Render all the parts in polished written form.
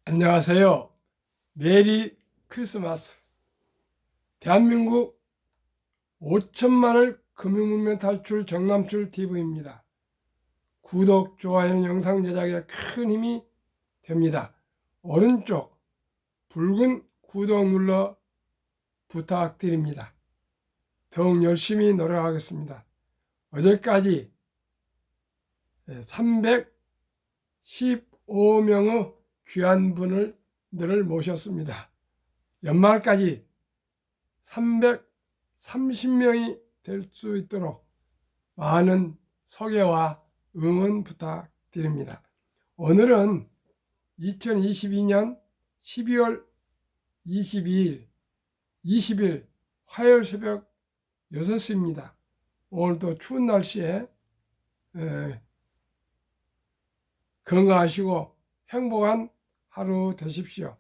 안녕하세요. 메리 크리스마스. 대한민국 5천만을 금융문명 탈출 정남출 TV입니다. 구독, 좋아요는 영상 제작에 큰 힘이 됩니다. 오른쪽 붉은 구독 눌러 부탁드립니다. 더욱 열심히 노력하겠습니다. 어제까지 315명의 귀한 분들을 모셨습니다. 연말까지 330명이 될 수 있도록 많은 소개와 응원 부탁드립니다. 오늘은 2022년 12월 22일, 20일 화요일 새벽 6시입니다. 오늘도 추운 날씨에 건강하시고 행복한 하루 되십시오.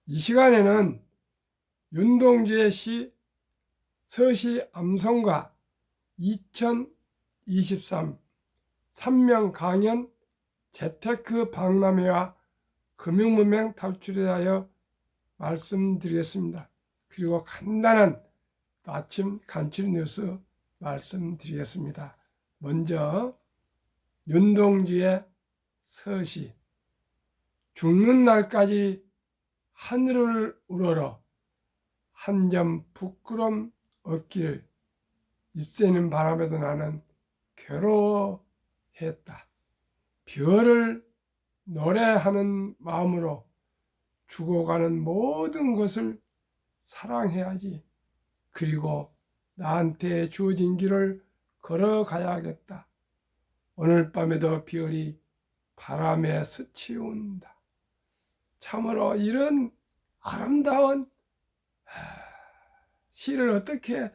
이 시간에는 윤동주의 시 서시 암송가 2023 3명 강연 재테크 박람회와 금융문명 탈출에 대하여 말씀드리겠습니다. 그리고 간단한 아침 간추린 뉴스 말씀드리겠습니다. 먼저 윤동주의 서시 죽는 날까지 하늘을 우러러 한 점 부끄럼 없기를 잎새는 바람에도 나는 괴로워했다. 별을 노래하는 마음으로 죽어가는 모든 것을 사랑해야지. 그리고 나한테 주어진 길을 걸어가야겠다. 오늘 밤에도 별이 바람에 스치운다. 참으로 이런 아름다운 시를 어떻게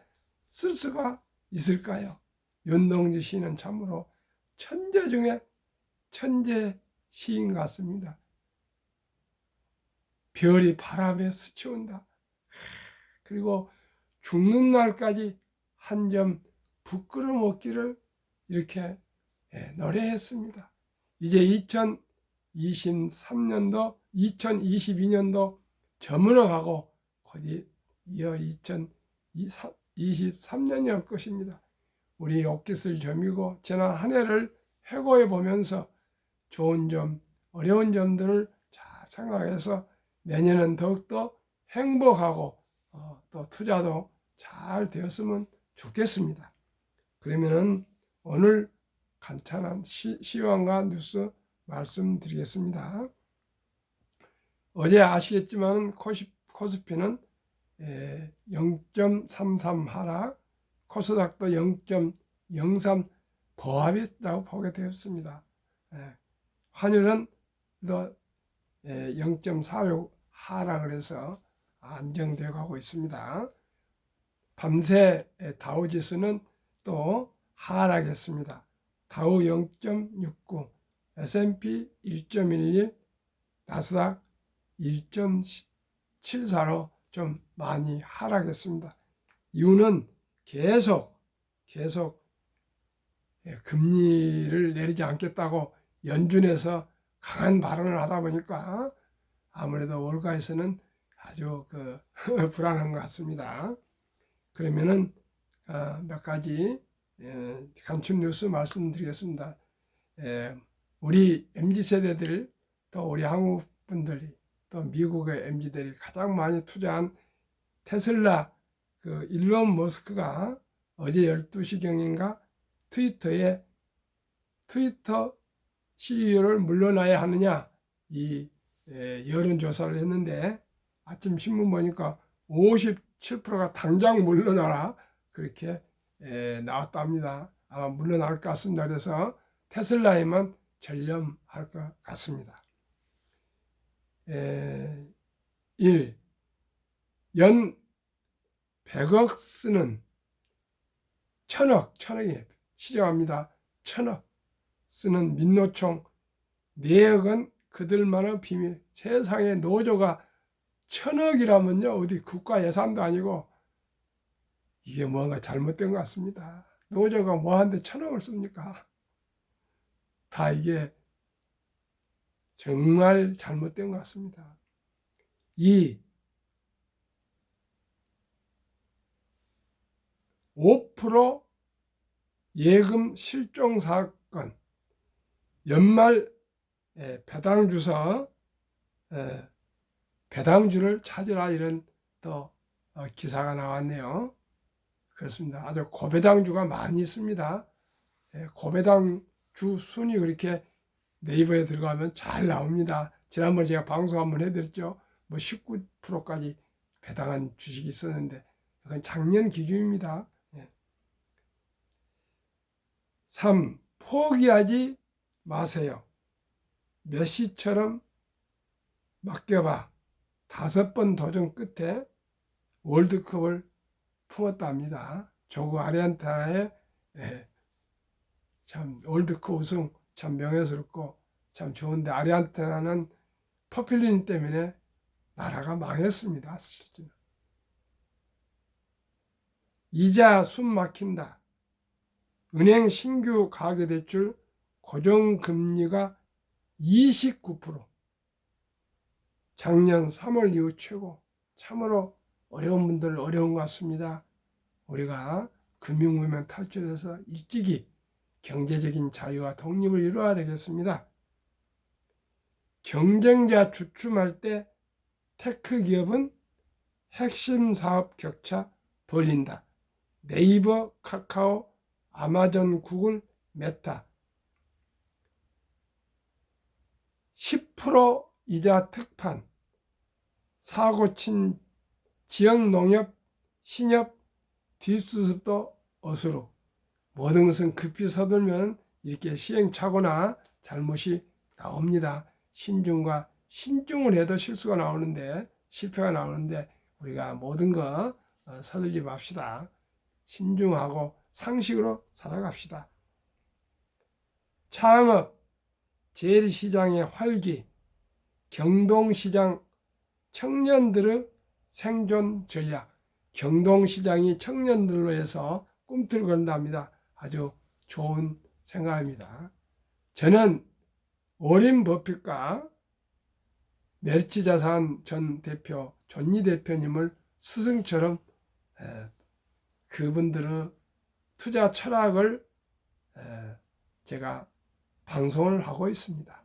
쓸 수가 있을까요? 윤동주 시는 참으로 천재 중에 천재 시인 같습니다. 별이 바람에 스쳐온다. 그리고 죽는 날까지 한 점 부끄럼 없기를 이렇게 노래했습니다. 이제 2023년도, 2022년도 저물어가고 곧 이어 2023년이 올 것입니다. 우리 옷깃을 저미고 지난 한 해를 회고해 보면서 좋은 점, 어려운 점들을 잘 생각해서 내년은 더욱더 행복하고 또 투자도 잘 되었으면 좋겠습니다. 그러면은 오늘 간단한 시황과 뉴스 말씀드리겠습니다. 어제 아시겠지만 코스피는 0.33 하락, 코스닥도 0.03 보합이라고 보게 되었습니다. 환율은 또 0.46 하락을 해서 안정되어 가고 있습니다. 밤새 다우지수는 또 하락했습니다. 다우 0.69, S&P 1.11, 나스닥 1.74로 좀 많이 하락했습니다. 이유는 계속 금리를 내리지 않겠다고 연준에서 강한 발언을 하다 보니까 아무래도 월가에서는 아주 불안한 것 같습니다. 그러면은 몇 가지 간추린 뉴스 말씀드리겠습니다. 우리 MZ세대들 또 우리 한국 분들이 또 미국의 MZ들이 가장 많이 투자한 테슬라 일론 머스크가 어제 12시경인가 트위터 CEO를 물러나야 하느냐 이 여론조사를 했는데 아침 신문 보니까 57%가 당장 물러나라 그렇게 나왔답니다. 아마 물러날 것 같습니다. 그래서 테슬라에만 전념할 것 같습니다. 1. 연 100억 쓰는 천억이 시정합니다. 1000억 쓰는 민노총 내역은 그들만의 비밀. 세상에 노조가 1000억이라면요 어디 국가 예산도 아니고 이게 뭔가 잘못된 것 같습니다. 노조가 뭐 하는데 1000억을 씁니까? 다 이게 정말 잘못된 것 같습니다. 2. 5% 예금 실종 사건, 연말 배당주서 배당주를 찾으라, 이런 또 기사가 나왔네요. 그렇습니다. 아주 고배당주가 많이 있습니다. 고배당주 순위 그렇게 네이버에 들어가면 잘 나옵니다. 지난번에 제가 방송 한번 해드렸죠. 뭐 19%까지 배당한 주식이 있었는데 그건 작년 기준입니다. 3. 포기하지 마세요. 메시처럼 맡겨봐. 5번 도전 끝에 월드컵을 품었다 합니다. 조국 아르헨티나의 참 월드컵 우승 참 명예스럽고 참 좋은데, 아르헨티나는 포퓰리즘 때문에 나라가 망했습니다. 이자 숨 막힌다. 은행 신규 가계대출 고정금리가 29%. 작년 3월 이후 최고. 참으로 어려운 분들 어려운 것 같습니다. 우리가 금융위험 탈출해서 일찍이 경제적인 자유와 독립을 이루어야 되겠습니다. 경쟁자 주춤할 때 테크 기업은 핵심 사업 격차 벌린다. 네이버, 카카오, 아마존, 구글, 메타 10% 이자 특판, 사고친 지역농협, 신협 뒷수습도 어수로. 모든 것은 급히 서둘면 이렇게 시행착오나 잘못이 나옵니다. 신중과 신중을 해도 실수가 나오는데, 실패가 나오는데, 우리가 모든 거 서둘지 맙시다. 신중하고 상식으로 살아갑시다. 창업, 재래시장의 활기, 경동시장 청년들의 생존 전략. 경동시장이 청년들로 해서 꿈틀거린답니다. 아주 좋은 생각입니다. 저는 워렌 버핏과 메리츠자산 전 대표, 존니 대표님을 스승처럼 그분들의 투자 철학을 제가 방송을 하고 있습니다.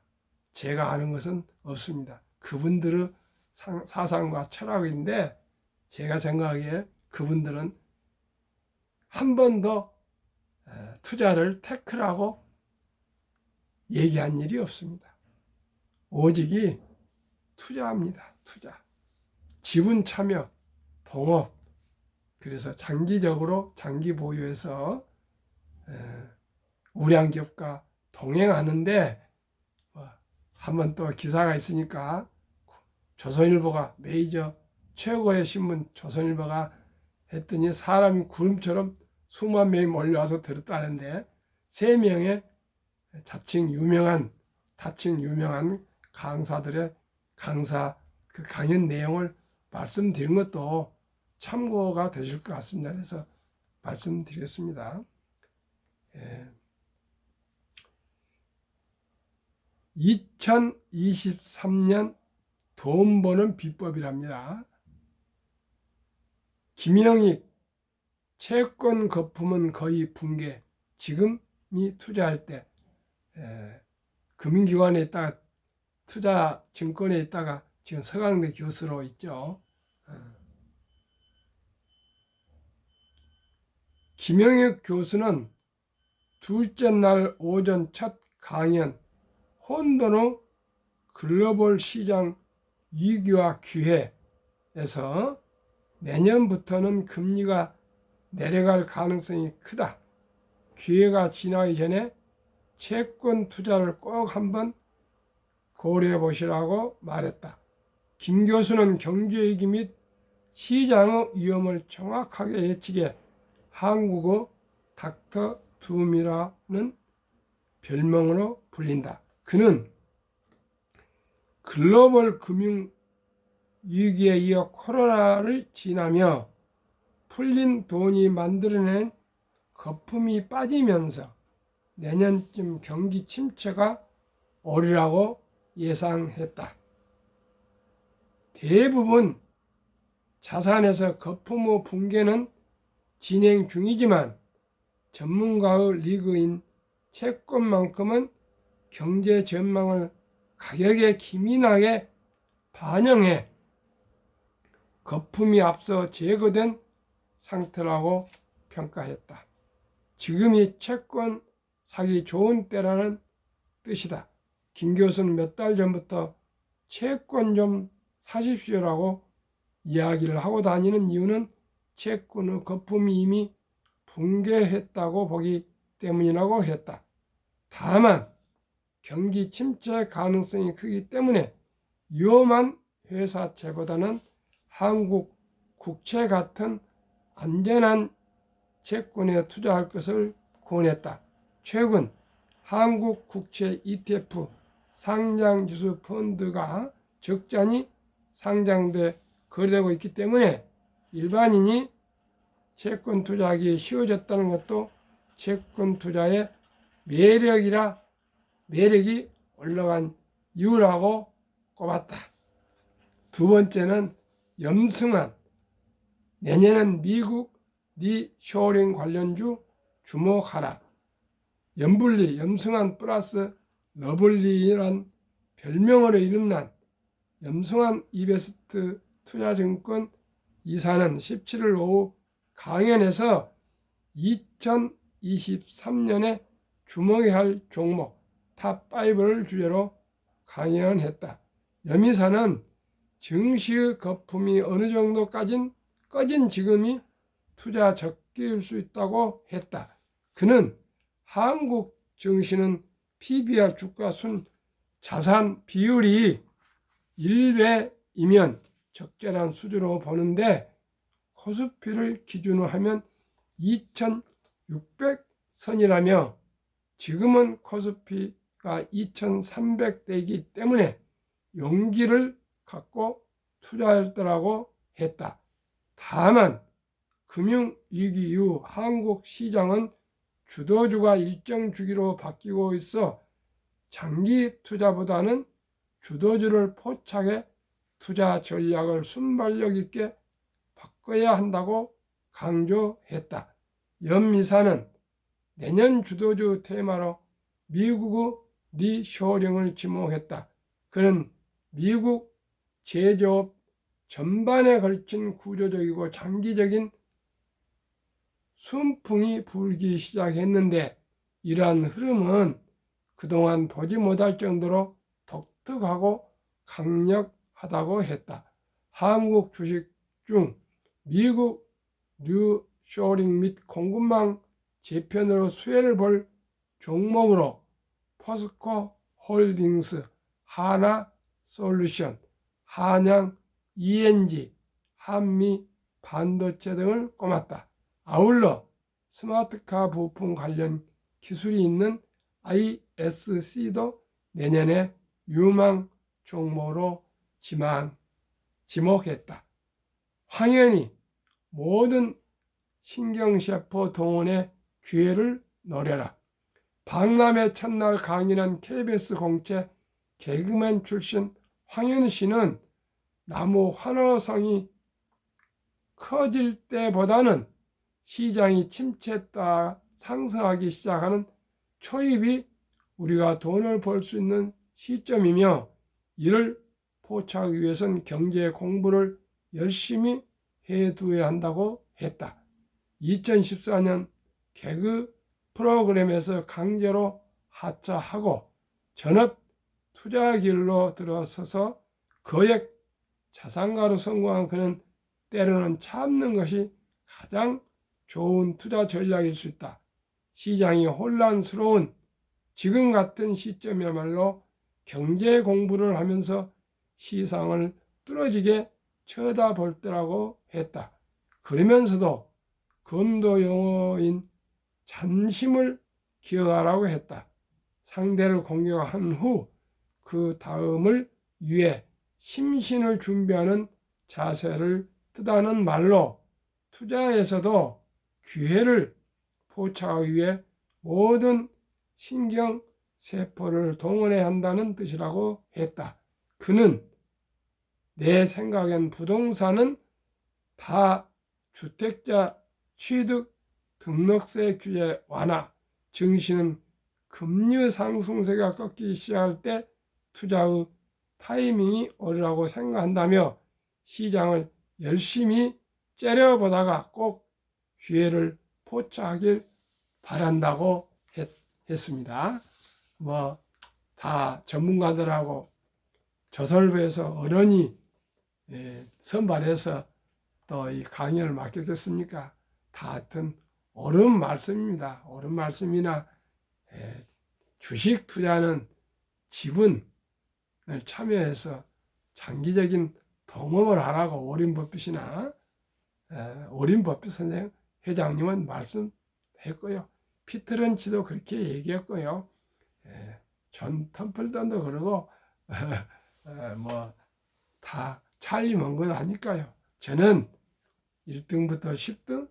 제가 아는 것은 없습니다. 그분들의 사상과 철학인데, 제가 생각하기에 그분들은 한 번도 투자를 태클하고 얘기한 일이 없습니다. 오직이 투자합니다. 투자. 지분 참여, 동업. 그래서 장기적으로 장기 보유해서 우량 기업과 동행하는데, 한번 또 기사가 있으니까 조선일보가 메이저 최고의 신문 조선일보가 했더니 사람이 구름처럼 수만 명이 몰려와서 들었다는데, 3명의 자칭 유명한 강사들의 그 강연 내용을 말씀드린 것도 참고가 되실 것 같습니다. 그래서 말씀드리겠습니다. 2023년 돈 버는 비법이랍니다. 김영익, 채권 거품은 거의 붕괴. 지금이 투자할 때 금융기관에 있다가 투자 증권에 있다가 지금 서강대 교수로 있죠. 김영익 교수는 둘째 날 오전 첫 강연, 혼돈의 글로벌 시장 위기와 기회에서 내년부터는 금리가 내려갈 가능성이 크다. 기회가 지나기 전에 채권 투자를 꼭 한번 고려해 보시라고 말했다. 김 교수는 경제위기 및 시장의 위험을 정확하게 예측해 한국의 닥터 둠이라는 별명으로 불린다. 그는 글로벌 금융 위기에 이어 코로나를 지나며 풀린 돈이 만들어낸 거품이 빠지면서 내년쯤 경기 침체가 오리라고 예상했다. 대부분 자산에서 거품 후 붕괴는 진행 중이지만 전문가의 리그인 채권만큼은 경제 전망을 가격에 기민하게 반영해 거품이 앞서 제거된 상태라고 평가했다. 지금이 채권 사기 좋은 때라는 뜻이다. 김 교수는 몇 달 전부터 채권 좀 사십시오라고 이야기를 하고 다니는 이유는 채권의 거품이 이미 붕괴했다고 보기 때문이라고 했다. 다만 경기 침체 가능성이 크기 때문에 위험한 회사채보다는 한국 국채 같은 안전한 채권에 투자할 것을 권했다. 최근 한국 국채 ETF 상장지수 펀드가 적잖이 상장돼 거래되고 있기 때문에 일반인이 채권 투자하기 쉬워졌다는 것도 채권 투자의 매력이 올라간 이유라고 꼽았다. 두 번째는 염승한, 내년은 미국 리쇼링 관련주 주목하라. 염불리, 염승한 플러스 러블리란 별명으로 이름난 염승한 이베스트 투자증권 이사는 17일 오후 강연에서 2023년에 주목해야 할 종목 탑5를 주제로 강연했다. 염 이사는 증시의 거품이 어느 정도까지 꺼진 지금이 투자 적기일 수 있다고 했다. 그는 한국 증시는 PBR 주가 순 자산 비율이 1배이면 적절한 수준으로 보는데 코스피를 기준으로 하면 2600선이라며 지금은 코스피가 2300대이기 때문에 용기를 갖고 투자했더라고 했다. 다만 금융위기 이후 한국 시장은 주도주가 일정 주기로 바뀌고 있어 장기 투자보다는 주도주를 포착해 투자 전략을 순발력 있게 바꿔야 한다고 강조했다. 염 이사는 내년 주도주 테마로 미국의 리쇼링을 지목했다. 그는 미국 제조업 전반에 걸친 구조적이고 장기적인 순풍이 불기 시작했는데 이러한 흐름은 그동안 보지 못할 정도로 독특하고 강력하다고 했다. 한국 주식 중 미국 리쇼링 및 공급망 재편으로 수혜를 볼 종목으로 포스코 홀딩스, 하나 솔루션, 한양 ENG, 한미 반도체 등을 꼽았다. 아울러 스마트카 부품 관련 기술이 있는 ISC도 내년에 유망 종목으로 지목했다. 황현희 모든 신경세포 동원의 기회를 노려라. 박람회 첫날 강연한 KBS 공채 개그맨 출신 황현희 씨는 나무 환호성이 커질 때보다는 시장이 침체했다 상승하기 시작하는 초입이 우리가 돈을 벌 수 있는 시점이며 이를 포착하기 위해서는 경제 공부를 열심히 해두어야 한다고 했다. 2014년 개그 프로그램에서 강제로 하차하고 전업 투자 길로 들어서서 거액 자산가로 성공한 그는 때로는 참는 것이 가장 좋은 투자 전략일 수 있다. 시장이 혼란스러운 지금 같은 시점이야말로 경제 공부를 하면서 시장을 뚫어지게 쳐다볼 때라고 했다. 그러면서도 검도 용어인 잔심을 기억하라고 했다. 상대를 공격한 후 그 다음을 위해 심신을 준비하는 자세를 뜻하는 말로 투자에서도 기회를 포착하기 위해 모든 신경 세포를 동원해야 한다는 뜻이라고 했다. 그는 내 생각엔 부동산은 다 주택자 취득 등록세 규제 완화, 증시는 금리 상승세가 꺾이기 시작할 때 투자의 타이밍이 오르라고 생각한다며 시장을 열심히 째려보다가 꼭 기회를 포착하길 바란다고 했습니다. 뭐 다 전문가들하고 조선부에서 어른이 선발해서 또 이 강연을 맡겼겠습니까? 다 하여튼 옳은 말씀입니다. 옳은 말씀이나 주식 투자는 지분을 참여해서 장기적인 동업을 하라고 오린 버핏이나 오린 버핏 선생 회장님은 말씀했고요. 피터 런치도 그렇게 얘기했고요. 존 텀플턴도 그러고 뭐 다 찰리 먼건 아니까요. 저는 1등부터 10등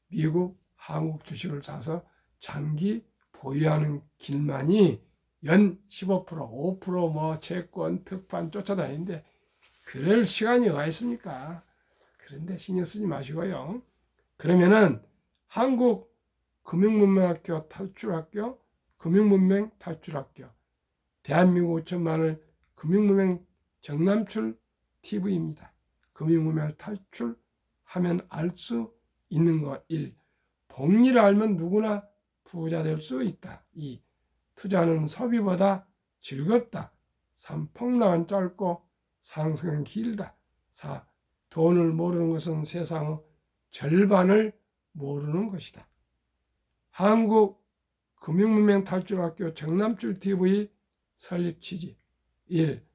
미국, 한국 주식을 사서 장기 보유하는 길만이 연 15%, 5% 뭐 채권, 특판 쫓아다니는데 그럴 시간이 어디 있습니까? 그런데 신경 쓰지 마시고요. 그러면은 한국 금융문맹학교 탈출학교, 금융문맹 탈출학교, 대한민국 5천만을 금융문맹 정남출 TV입니다. 금융문맹을 탈출하면 알 수 있는 것 1. 복리를 알면 누구나 부자 될 수 있다. 2. 투자는 소비보다 즐겁다. 3. 폭락은 짧고 상승은 길다. 4. 돈을 모르는 것은 세상의 절반을 모르는 것이다. 한국 금융문맹 탈출학교 정남출 TV 설립 취지 1.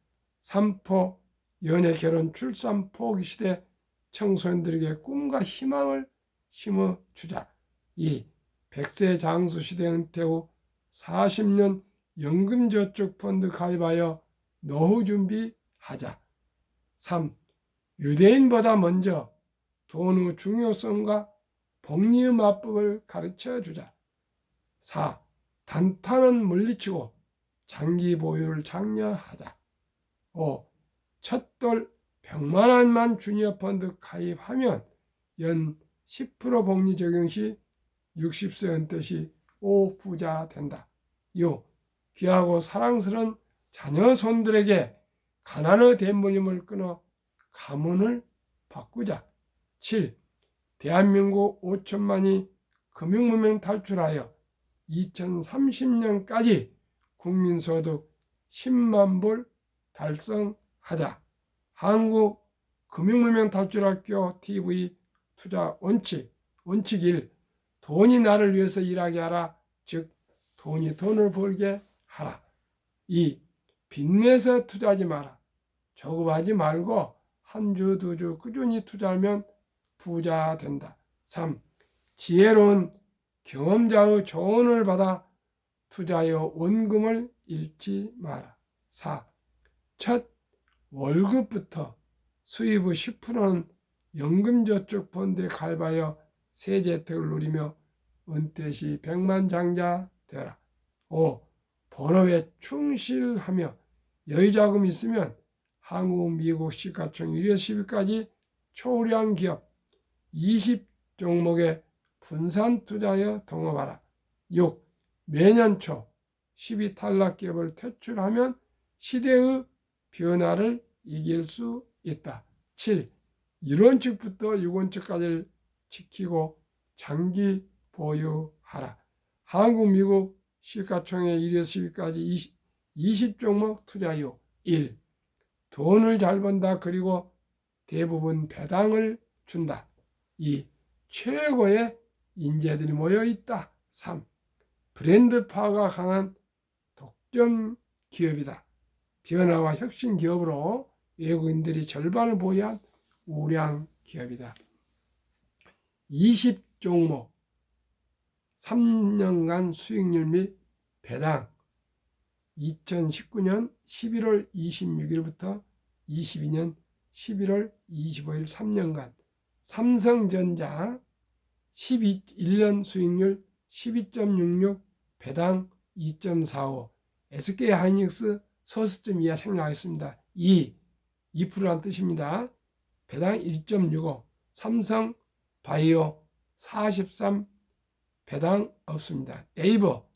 3포 연애 결혼 출산 포기 시대 청소년들에게 꿈과 희망을 심어주자. 2. 100세 장수 시대 은퇴 후 40년 연금저축펀드 가입하여 노후 준비하자. 3. 유대인보다 먼저 돈의 중요성과 복리의 맞법을 가르쳐주자. 4. 단타는 물리치고 장기 보유를 장려하자. 5. 첫돌 100만 원만 주니어 펀드 가입하면 연 10% 복리 적용 시 60세 은퇴 시 5부자 된다. 6. 귀하고 사랑스러운 자녀 손들에게 가난의 대물림을 끊어 가문을 바꾸자. 7. 대한민국 5천만이 금융문맹 탈출하여 2030년까지 국민소득 10만 불 달성하자. 한국 금융문맹 탈출학교 TV 투자 원칙 1. 돈이 나를 위해서 일하게 하라. 즉 돈이 돈을 벌게 하라. 2. 빚내서 투자하지 마라. 조급하지 말고 한 주, 두 주 꾸준히 투자하면 부자 된다. 3. 지혜로운 경험자의 조언을 받아 투자하여 원금을 잃지 마라. 4. 첫 월급부터 수입의 10%는 연금저축펀드에 가입하여 세제 혜택을 누리며 은퇴 시 백만장자 되라. 5. 본업에 충실하며 여유자금이 있으면 한국, 미국 시가총 1위 10위까지 초우량 기업 20종목에 분산 투자하여 동업하라. 6. 매년 초 10위 탈락 기업을 퇴출하면 시대의 변화를 이길 수 있다. 7. 1원칙부터 6원칙까지를 지키고 장기 보유하라. 한국, 미국 시가총액 1위에서 10위까지 20종목 투자요. 1. 돈을 잘 번다. 그리고 대부분 배당을 준다. 2. 최고의 인재들이 모여 있다. 3. 브랜드 파워가 강한 독점 기업이다. 변화와 혁신 기업으로 외국인들이 절반을 보유한 우량 기업이다. 20종목 3년간 수익률 및 배당 2019년 11월 26일부터 22년 11월 25일 3년간 삼성전자 1년 수익률 12.66 배당 2.45 SK하이닉스 소수점 이하 생략하겠습니다. 2%라는 뜻입니다. 배당 1.65, 삼성 바이오 43, 배당 없습니다. 네이버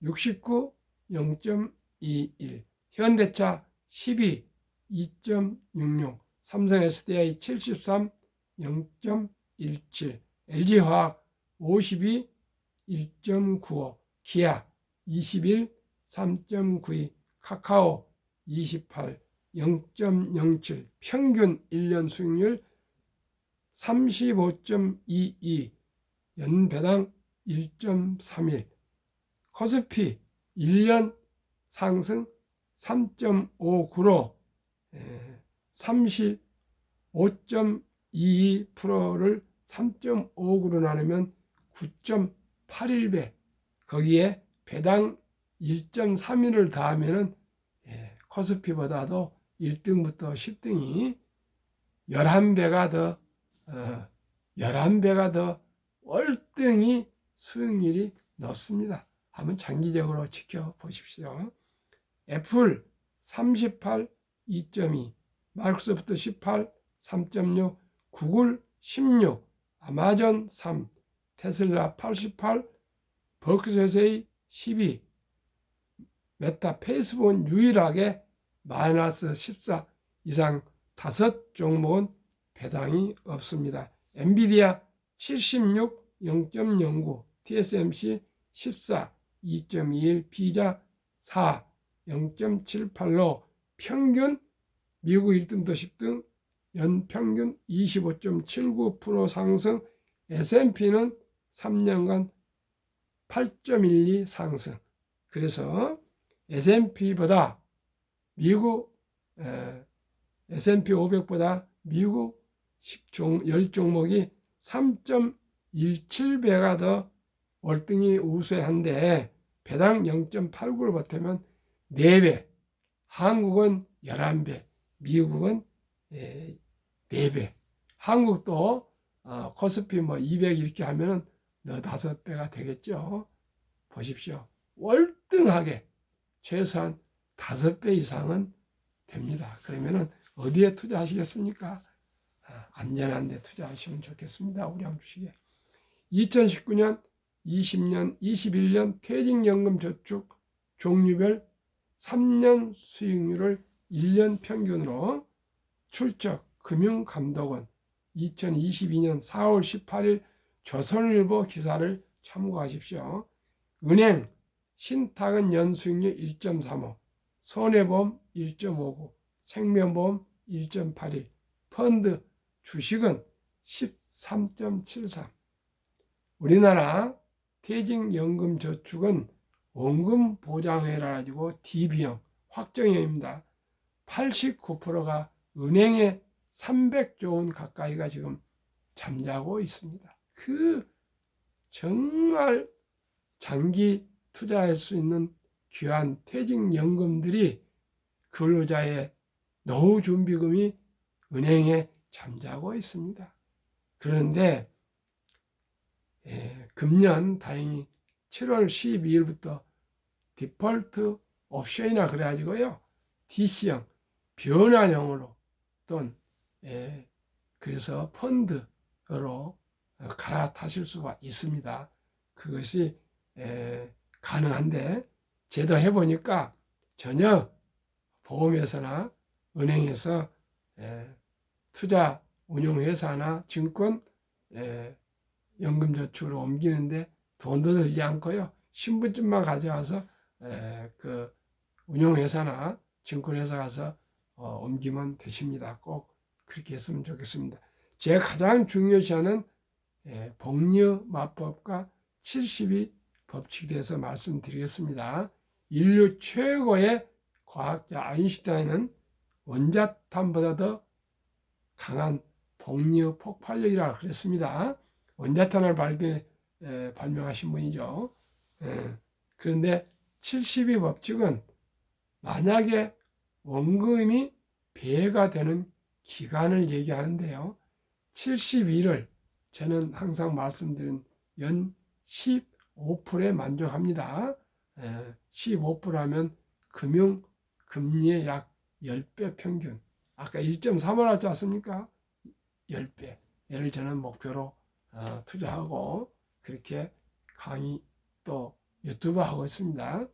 69, 0.21, 현대차 12, 2.66, 삼성 SDI 73, 0.17, LG화학 52, 1.95, 기아 21, 3.92, 카카오 28, 0.07, 평균 1년 수익률 35.22, 연배당 1.31, 코스피 1년 상승 3.59로 35.22%를 3.59로 나누면 9.81배, 거기에 배당 1.31을 더하면은 코스피보다도 1등부터 10등이 11배가 더 11배가 더 월등히 수익률이 높습니다. 한번 장기적으로 지켜보십시오. 애플 38, 2.2, 마이크로소프트 18, 3.6, 구글 16, 아마존 3, 테슬라 88, 버크셔세이 12, 메타 페이스북은 유일하게 마이너스 14 이상 5종목은 배당이 없습니다. 엔비디아 76, 0.09, TSMC 14, 2.21, 피자 4, 0.78로 평균 미국 1등부터 10등 연평균 25.79% 상승, S&P는 3년간 8.12 상승. 그래서 S&P보다 미국 S&P 500보다 미국 10종목이 3.17배가 더 월등히 우세한데 배당 0.89를 보태면 4배, 한국은 11배, 미국은 4배. 한국도 코스피 200 이렇게 하면은 5배가 되겠죠. 보십시오. 월등하게 최소한 5배 이상은 됩니다. 그러면은 어디에 투자하시겠습니까? 안전한 데 투자하시면 좋겠습니다. 우량 주식에. 2019년, 20년, 21년 퇴직연금 저축 종류별 3년 수익률을 1년 평균으로 출적 금융감독원 2022년 4월 18일 조선일보 기사를 참고하십시오. 은행 신탁은 연수익률 1.35, 손해보험 1.59, 생명보험 1.81, 펀드 주식은 13.73. 우리나라 퇴직연금저축은 원금보장회라 가지고 DB형, 확정형입니다. 89%가 은행에 300조 원 가까이가 지금 잠자고 있습니다. 그 정말 장기 투자할 수 있는 귀한 퇴직연금들이 근로자의 노후준비금이 은행에 잠자고 있습니다. 그런데 금년 다행히 7월 12일부터 디폴트 옵션이나 그래가지고요, DC형, 변환형으로 또는 그래서 펀드로 갈아타실 수가 있습니다. 그것이 가능한데 제도 해보니까 전혀 보험회사나 은행에서 투자 운용회사나 증권 연금저축으로 옮기는데 돈도 들지 않고요, 신분증만 가져와서 그 운용회사나 증권회사 가서 옮기면 되십니다. 꼭 그렇게 했으면 좋겠습니다. 제가 가장 중요시하는 복리마법과 72 법칙에 대해서 말씀드리겠습니다. 인류 최고의 과학자 아인슈타인은 원자탄보다 더 강한 복리 폭발력이라고 그랬습니다. 원자탄을 발명하신 분이죠. 그런데 72 법칙은 만약에 원금이 배가 되는 기간을 얘기하는데요. 72를 저는 항상 말씀드린 연 15%에 만족합니다. 15%라면 금융 금리의 약 10배 평균. 아까 1.3을 하지 않습니까? 10배. 얘를 저는 목표로 투자하고 그렇게 강의 또 유튜브 하고 있습니다.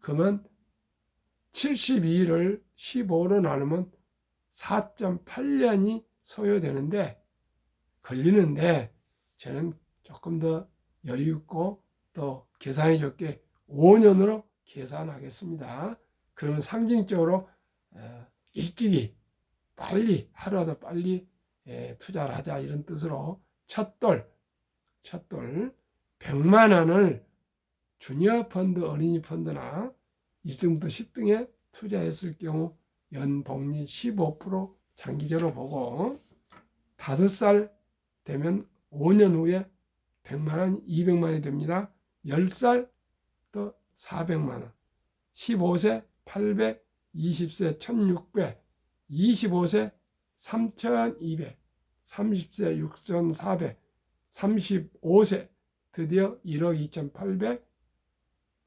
그러면 72일을 15로 나누면 4.8년이 소요되는데 걸리는데 저는 조금 더 여유 있고 또 계산이 적게 5년으로 계산하겠습니다. 그러면 상징적으로 일찍이 빨리 하루라도 빨리 투자를 하자 이런 뜻으로 첫돌 100만 원을 주니어 펀드 어린이 펀드나 1등부터 10등에 투자했을 경우 연복리 15% 장기적으로 보고 5살 되면 5년 후에 100만 원, 200만 원이 됩니다. 10살 또 400만 원, 15세 800, 20세 1600, 25세 3200, 30세 6400, 35세 드디어 1억 2800,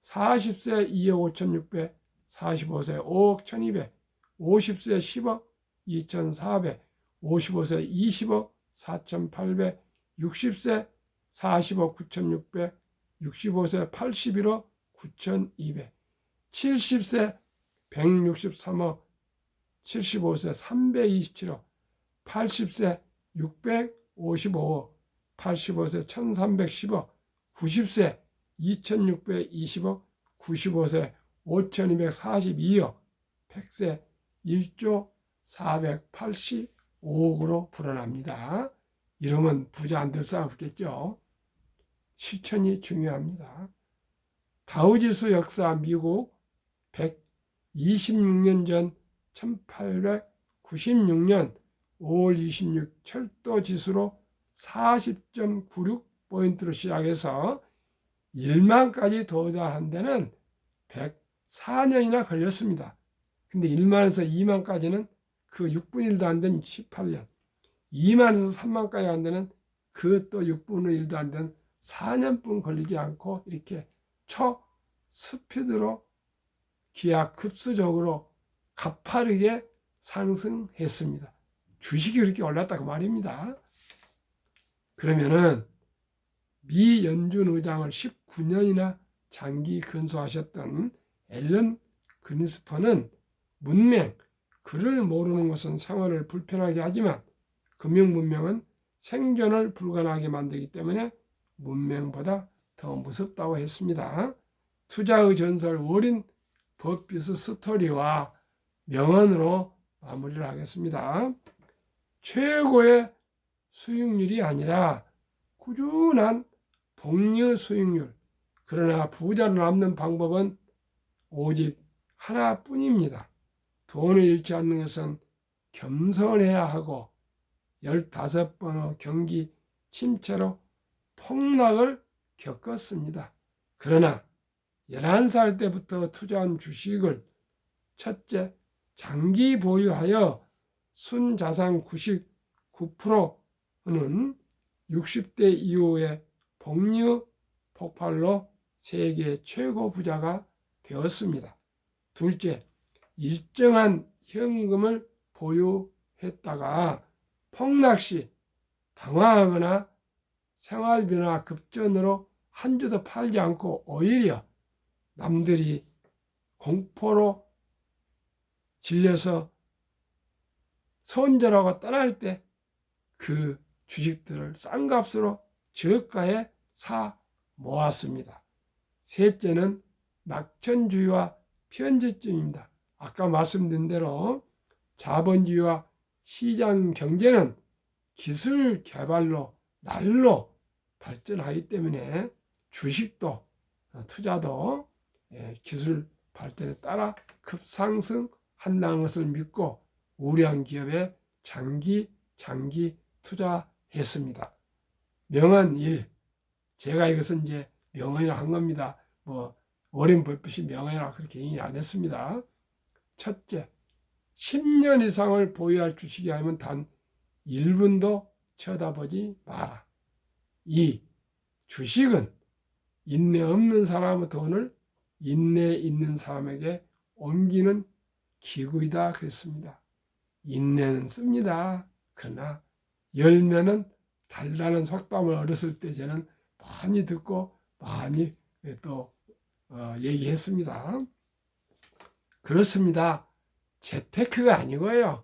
40세 2억 5600, 45세 5억 1200, 50세 10억 2400, 55세 20억 4800, 60세 40억 9600, 65세 81억 9200, 70세 163억, 75세 327억, 80세 655억, 85세 1310억, 90세 2620억, 95세 5242억, 100세 1조 485억으로 불어납니다. 이러면 부자 안 될 사람 없겠죠. 실천이 중요합니다. 다우지수 역사 미국 126년 전 1896년 5월 26 철도 지수로 40.96포인트로 시작해서 1만까지 도달한 데는 104년이나 걸렸습니다. 근데 1만에서 2만까지는 그 6분의 1도 안 된 18년, 2만에서 3만까지 간 데는 그 또 6분의 1도 안 된 4년뿐 걸리지 않고 이렇게 초스피드로 기하급수적으로 가파르게 상승했습니다. 주식이 그렇게 올랐다고 말입니다. 그러면은 미 연준 의장을 19년이나 장기 근소하셨던 앨런 그린스펀은 문맹, 글을 모르는 것은 생활을 불편하게 하지만 금융 문명은 생존을 불가능하게 만들기 때문에 문맹보다 더 무섭다고 했습니다. 투자의 전설 워린 버핏 스토리와 명언으로 마무리를 하겠습니다. 최고의 수익률이 아니라 꾸준한 복리 수익률. 그러나 부자를 남는 방법은 오직 하나뿐입니다. 돈을 잃지 않는 것은 겸손해야 하고 15번의 경기 침체로 폭락을 겪었습니다. 그러나 11살 때부터 투자한 주식을 첫째, 장기 보유하여 순자산 99%는 60대 이후에 복리 폭발로 세계 최고 부자가 되었습니다. 둘째, 일정한 현금을 보유했다가 폭락시 당황하거나 생활비나 급전으로 한 주도 팔지 않고 오히려 남들이 공포로 질려서 손절하고 떠날 때 그 주식들을 싼 값으로 저가에 사 모았습니다. 셋째는 낙천주의와 편집주의입니다. 아까 말씀드린 대로 자본주의와 시장 경제는 기술 개발로 날로 발전하기 때문에 주식도 투자도 기술 발전에 따라 급상승한다는 것을 믿고 우량 기업에 장기 투자했습니다. 명언 1. 제가 이것은 이제 명언이라 한 겁니다. 워렌 버핏이 명언이라 그렇게 얘기 안 했습니다. 첫째, 10년 이상을 보유할 주식이 아니면 단 1분도 쳐다보지 마라. 2. 주식은 인내 없는 사람의 돈을 인내 있는 사람에게 옮기는 기구이다 그랬습니다. 인내는 씁니다. 그러나 열매는 달라는 속담을 어렸을 때 저는 많이 듣고 많이 또 얘기했습니다. 그렇습니다. 재테크가 아니고요.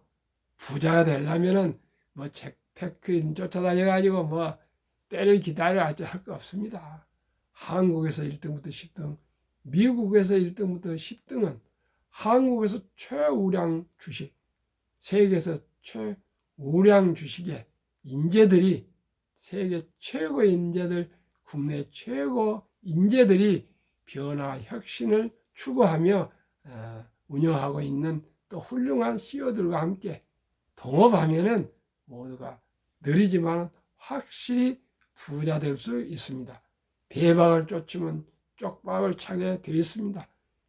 부자가 되려면은 뭐 재테크인 쫓아다녀가지고 뭐 때를 기다려 할 거 없습니다. 한국에서 1등부터 10등, 미국에서 1등부터 10등은 한국에서 최우량 주식, 세계에서 최우량 주식의 인재들이 세계 최고의 인재들, 국내 최고 인재들이 변화, 혁신을 추구하며 운영하고 있는 또 훌륭한 CEO들과 함께 동업하면은 모두가 느리지만 확실히 부자 될 수 있습니다. 대박을 쫓으면 쪽박을 차게 되어 있습니다.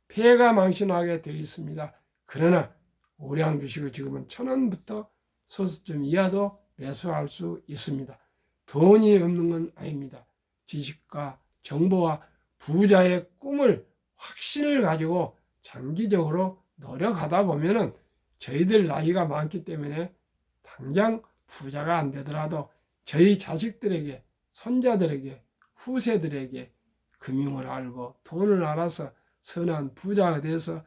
폐가 망신하게 되어 있습니다. 그러나 우량 주식을 지금은 1,000원부터 소수점 이하도 매수할 수 있습니다. 돈이 없는 건 아닙니다. 지식과 정보와 부자의 꿈을 확신을 가지고 장기적으로 노력하다 보면은 저희들 나이가 많기 때문에 당장 부자가 안 되더라도 저희 자식들에게, 손자들에게, 후세들에게 금융을 알고 돈을 알아서 선한 부자가 돼서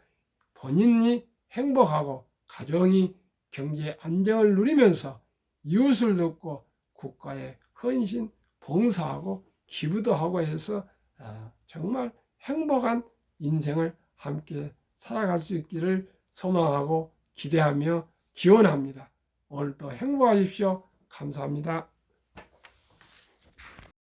본인이 행복하고 가정이 경제 안정을 누리면서 이웃을 돕고 국가에 헌신, 봉사하고 기부도 하고 해서 정말 행복한 인생을 함께 살아갈 수 있기를 소망하고 기대하며 기원합니다. 오늘도 행복하십시오. 감사합니다.